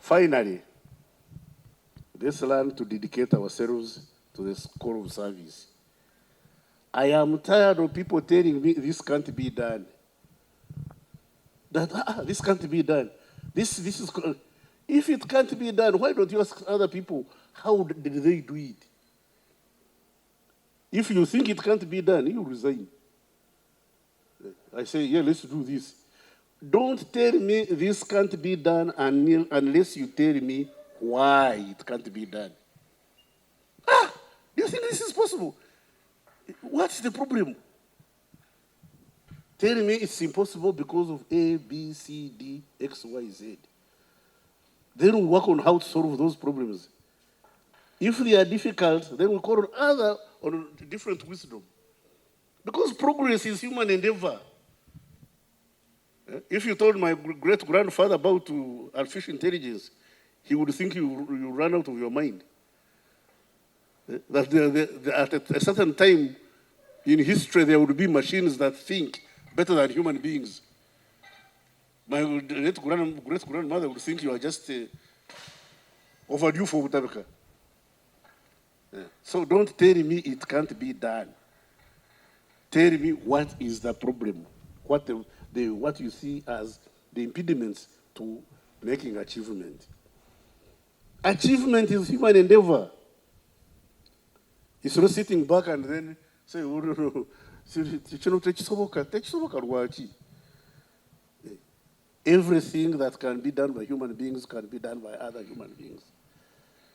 Finally, let's learn to dedicate ourselves to the call of service. I am tired of people telling me this can't be done. That this can't be done. This is. If it can't be done, why don't you ask other people how did they do it? If you think it can't be done, you resign. I say, yeah, let's do this. Don't tell me this can't be done unless you tell me why it can't be done. Do you think this is possible? What's the problem? Tell me it's impossible because of A, B, C, D, X, Y, Z. Then we work on how to solve those problems. If they are difficult, then we call on different wisdom. Because progress is human endeavor. If you told my great-grandfather about artificial intelligence, he would think you run out of your mind. That at a certain time in history, there would be machines that think better than human beings. My great-grandmother would think you are just overdue for Utabeka. So don't tell me it can't be done. Tell me what is the problem, what you see as the impediments to making achievement. Achievement is human endeavor. It's not sitting back and then say, oh, no. Everything that can be done by human beings can be done by other human beings.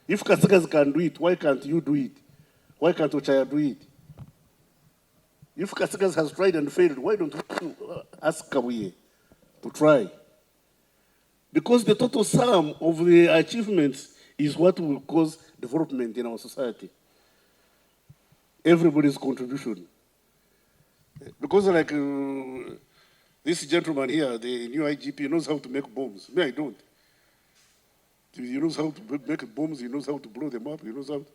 If Kasagas can do it, why can't you do it? Why can't Ochaya do it? If Kasagas has tried and failed, why don't you ask Kabuye to try? Because the total sum of the achievements is what will cause development in our society. Everybody's contribution. Because like this gentleman here, the new IGP, knows how to make bombs. Me, I don't. He knows how to make bombs, he knows how to blow them up, he knows how to...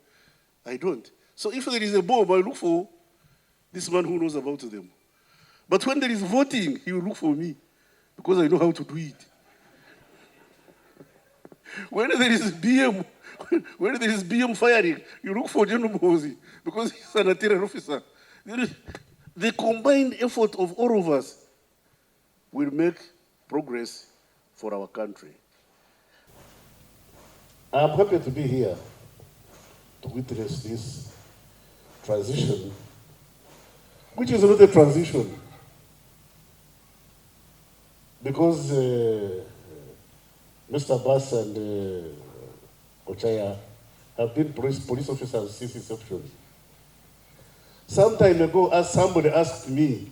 I don't. So if there is a bomb, I look for this man who knows about them. But when there is voting, he will look for me because I know how to do it. When there is BM firing, you look for General Mozi because he's an artillery officer. The combined effort of all of us will make progress for our country. I'm happy to be here to witness this transition, which is not a transition, because Mr. Bass and Ochaya have been police officers since inception. Some time ago, somebody asked me,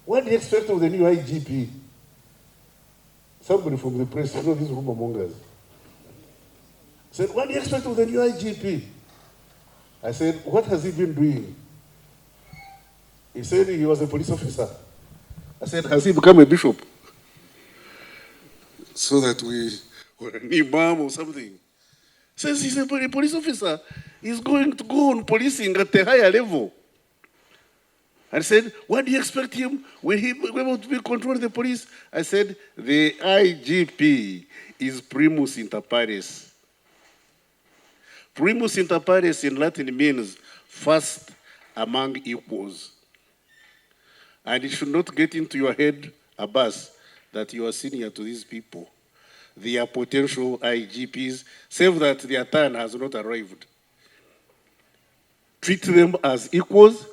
what do you expect of the new IGP? Somebody from the press, you know, these rumor mongers, said, what do you expect of the new IGP? I said, what has he been doing? He said he was a police officer. I said, has he become a bishop? So that or an imam or something. Says he's a police officer. He's going to go on policing at a higher level. I said, what do you expect him? Will he be able to control the police? I said, the IGP is primus inter pares. Primus inter pares in Latin means first among equals. And it should not get into your head, Abbas, that you are senior to these people. They are potential IGPs, save that their turn has not arrived. Treat them as equals,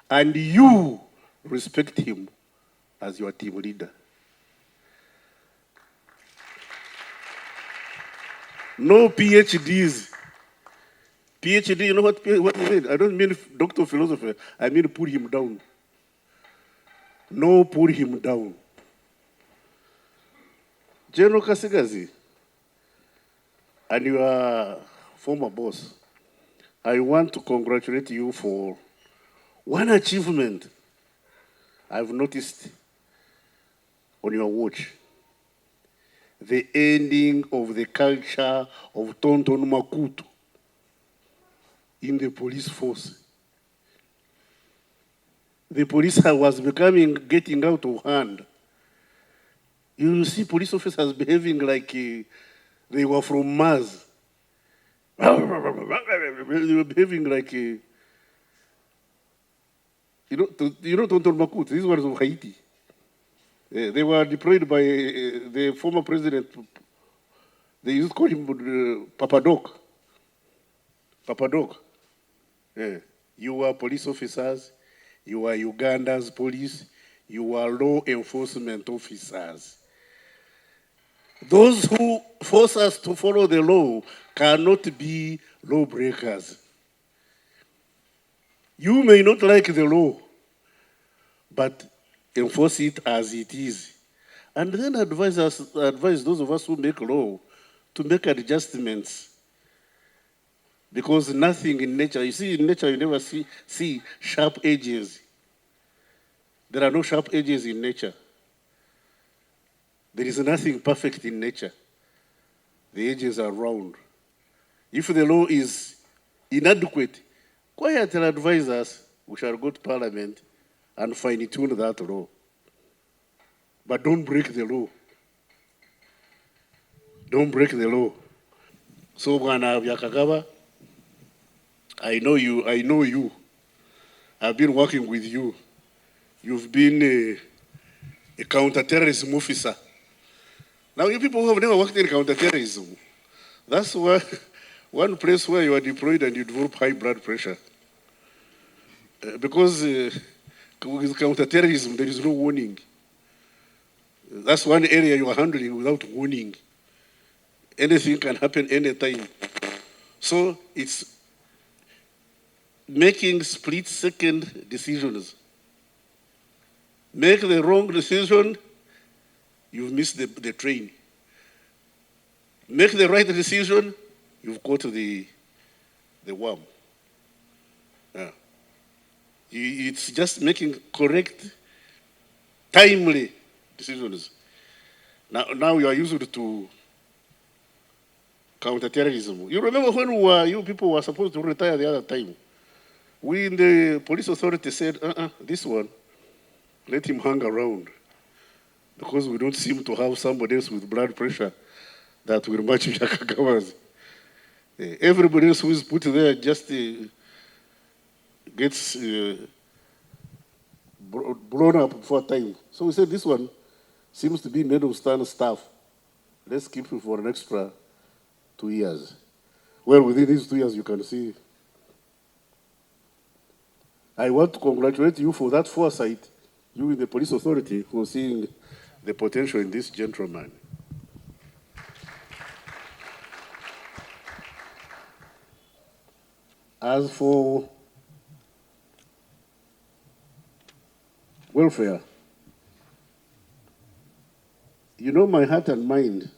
and you respect him as your team leader. No PhDs. PhD, you know what I mean? I don't mean doctor of philosophy. I mean put him down. No, put him down. General Kasigazi and your former boss, I want to congratulate you for one achievement I've noticed on your watch. The ending of the culture of Tonton Makutu in the police force. The police was getting out of hand. You see police officers behaving like They were from Mars. They were behaving like a, Tonton Makut, these ones of Haiti. They were deployed by the former president. They used to call him Papa Doc. Papa Doc. Yeah. You were police officers. You were Uganda's police. You were law enforcement officers. Those who force us to follow the law cannot be lawbreakers. You may not like the law, but enforce it as it is. And then advise those of us who make law to make adjustments. Because nothing in nature, you see, in nature you never see sharp edges. There are no sharp edges in nature. There is nothing perfect in nature. The edges are round. If the law is inadequate, quietly advise us, we shall go to Parliament and fine-tune that law. But don't break the law. Don't break the law. So, Bwana Byakagaba, I know you. I've been working with you. You've been a counter-terrorism officer. Now, you people who have never worked in counter-terrorism, that's one place where you are deployed and you develop high blood pressure. Because with counter-terrorism, there is no warning. That's one area you are handling without warning. Anything can happen anytime. So it's making split-second decisions. Make the wrong decision, you've missed the train. Make the right decision, you've caught the worm. Yeah. It's just making correct, timely decisions. Now you are used to counter-terrorism. You remember when you people were supposed to retire the other time? We in the police authority said, this one, let him hang around. Because we don't seem to have somebody else with blood pressure that will match Byakagaba's. Everybody else who is put there just gets blown up before time. So we said this one seems to be made of stand staff. Let's keep it for an extra 2 years. Well, within these 2 years, you can see. I want to congratulate you for that foresight, you in the police authority, for seeing the potential in this gentleman. As for welfare, you know my heart and mind,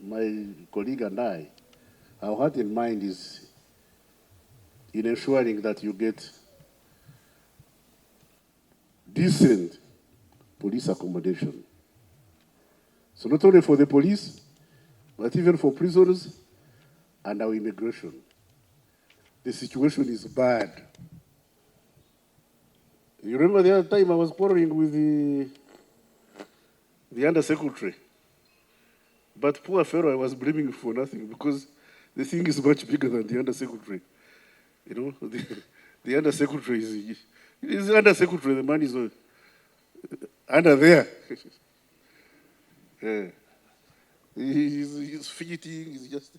my colleague and I, our heart and mind is in ensuring that you get decent police accommodation. So not only for the police, but even for prisoners and our immigration. The situation is bad. You remember the other time I was quarreling with the undersecretary. But poor fellow, I was blaming for nothing because the thing is much bigger than the undersecretary. You know, the undersecretary is undersecretary, the man is under there. Yeah. He's fidgeting, he's just...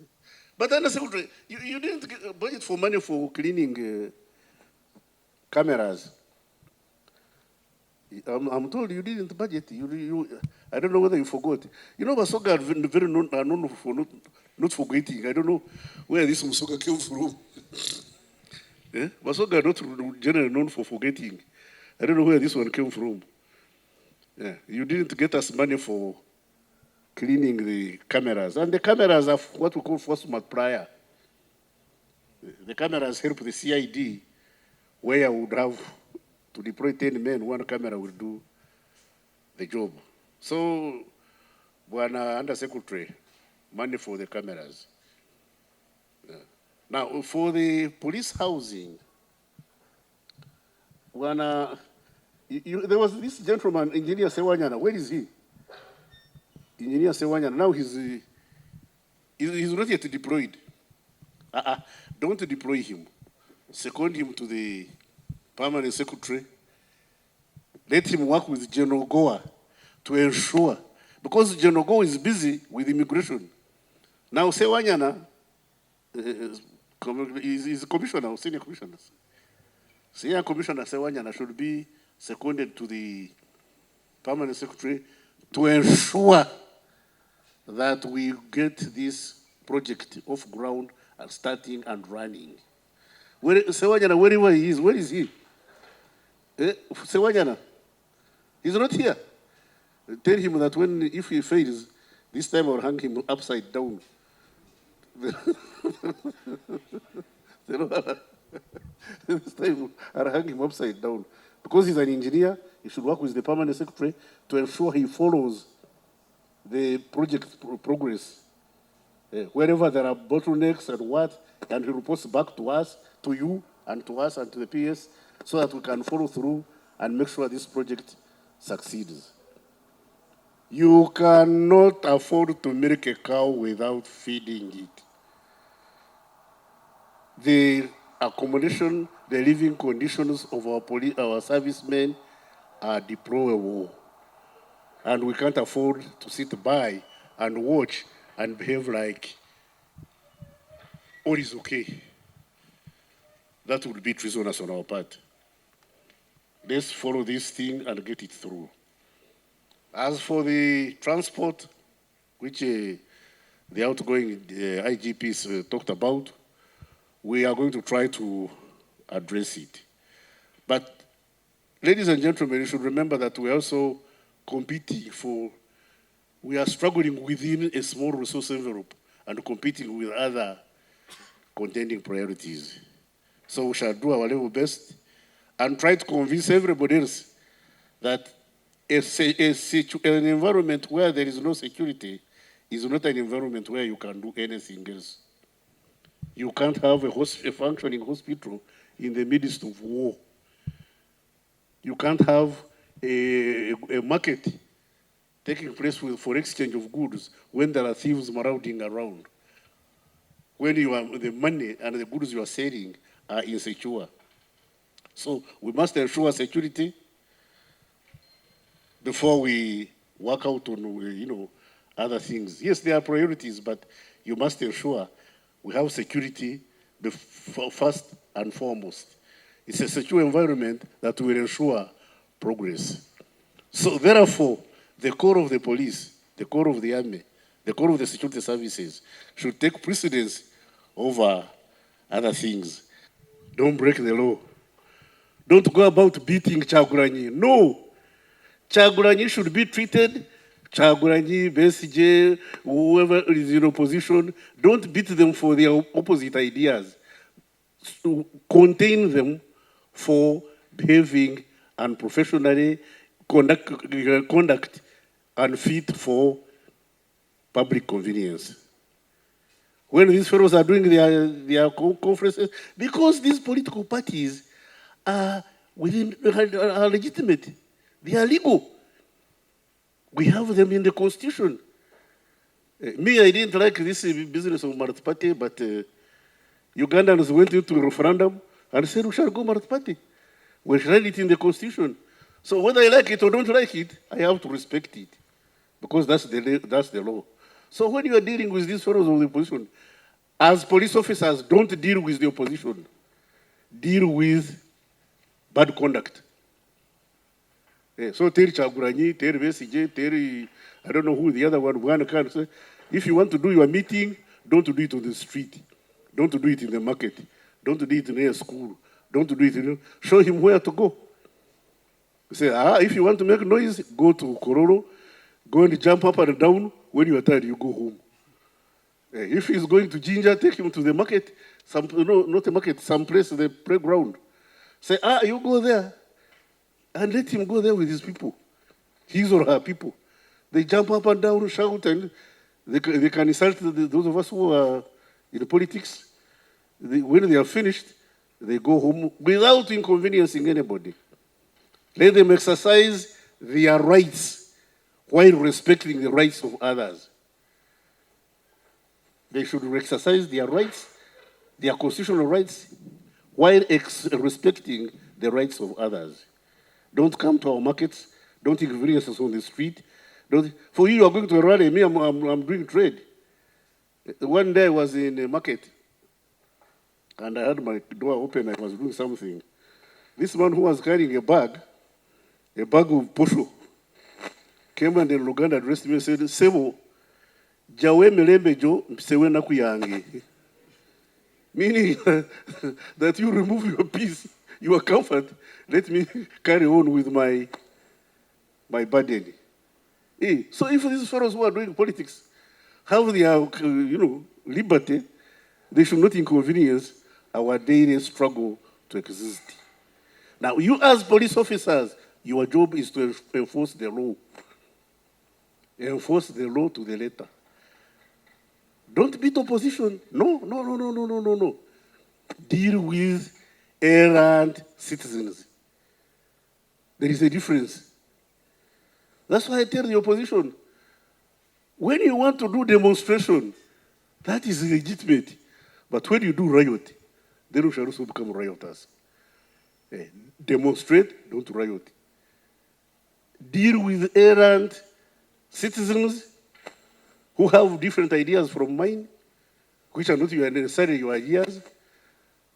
But undersecretary, you didn't budget for money for cleaning cameras. I'm told you didn't budget. I don't know whether you forgot. You know, Masoga are very known for not forgetting. I don't know where this Masoga came from. Masoga are not generally known for forgetting. I don't know where this one came from. Yeah. You didn't get us money for cleaning the cameras. And the cameras are what we call force multiplier. The cameras help the CID, where we would have to deploy 10 men, one camera will do the job. So, Bwana Undersecretary, money for the cameras. Yeah. Now, for the police housing, there was this gentleman, Engineer Sewanyana. Where is he? Engineer Sewanyana. Now He's not yet deployed. Don't deploy him. Second him to the permanent secretary. Let him work with General Goa to ensure, because General Goa is busy with immigration. Now, Sewanyana is commissioner, senior commissioner. Senior commissioner Sewanyana should be seconded to the permanent secretary to ensure that we get this project off ground and starting and running. Sewanyana, wherever he is, where is he? Sewanyana, he's not here. Tell him that if he fails, this time I'll hang him upside down. This time I'll hang him upside down. Because he's an engineer, he should work with the permanent secretary to ensure he follows the project progress. Wherever there are bottlenecks and he reports back to us, to you, and to us, and to the PS, so that we can follow through and make sure this project succeeds. You cannot afford to milk a cow without feeding it. The accommodation, the living conditions of our servicemen are deplorable. And we can't afford to sit by and watch and behave like all is okay. That would be treasonous on our part. Let's follow this thing and get it through. As for the transport, which the outgoing IGPs talked about, we are going to try to address it. But, ladies and gentlemen, you should remember that we are also competing we are struggling within a small resource envelope and competing with other contending priorities. So we shall do our level best and try to convince everybody else that an environment where there is no security is not an environment where you can do anything else. You can't have a functioning hospital in the midst of war. You can't have a market taking place for exchange of goods when there are thieves marauding around. When the money and the goods you are selling are insecure. So we must ensure security before we work out on other things. Yes, there are priorities, but you must ensure we have security first and foremost. It's a secure environment that will ensure progress. So therefore, the core of the police, the core of the army, the core of the security services should take precedence over other things. Don't break the law. Don't go about beating Chagulanyi. No. Chagulanyi should be treated, Chagulanyi, BSJ, whoever is in opposition, don't beat them for their opposite ideas. Contain them for behaving unprofessionally, conduct unfit for public convenience. When these fellows are doing their conferences, because these political parties are legitimate, they are legal. We have them in the constitution. Me, I didn't like this business of Marat Party, but Ugandans went into a referendum and said we shall go Marat Party. We shall write it in the constitution. So whether I like it or don't like it, I have to respect it, because that's the law. So when you are dealing with these fellows of the opposition, as police officers, don't deal with the opposition. Deal with bad conduct. So tell Chagulanyi, tell BSJ, tell I don't know who the other one can say, if you want to do your meeting, don't do it on the street. Don't do it in the market. Don't do it in a school. Don't do it show him where to go. Say, if you want to make noise, go to Kororo, go and jump up and down. When you are tired, you go home. If he's going to Ginger, take him to the market, not a market, someplace, the playground. Say, you go there. And let him go there with his people, his or her people. They jump up and down, shout, and they can insult those of us who are in politics. When they are finished, they go home without inconveniencing anybody. Let them exercise their rights while respecting the rights of others. They should exercise their rights, their constitutional rights, while respecting the rights of others. Don't come to our markets. Don't inconvenience us on the street. For you are going to a rally. Me, I'm doing trade. One day I was in a market, and I had my door open. I was doing something. This man who was carrying a bag of posho, came and in Luganda addressed me and said, Sebo, jawe melembe jo, msewe na kuyangi. Meaning that you remove your peace, your comfort, let me carry on with my burden. So if these fellows who are doing politics have their, liberty, they should not inconvenience our daily struggle to exist. Now, you as police officers, your job is to enforce the law. Enforce the law to the letter. Don't beat opposition. No. Deal with errant citizens. There is a difference. That's why I tell the opposition, when you want to do demonstration, that is legitimate. But when you do riot, then we shall also become rioters. Demonstrate, don't riot. Deal with errant citizens who have different ideas from mine, which are not necessarily your ideas.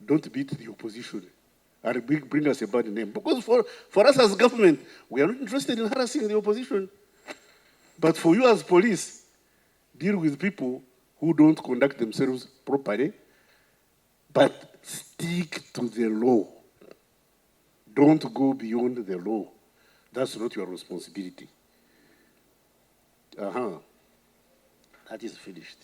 Don't beat the opposition and bring us a bad name. Because for us as government, we are not interested in harassing the opposition. But for you as police, deal with people who don't conduct themselves properly, but stick to the law. Don't go beyond the law. That's not your responsibility. That is finished.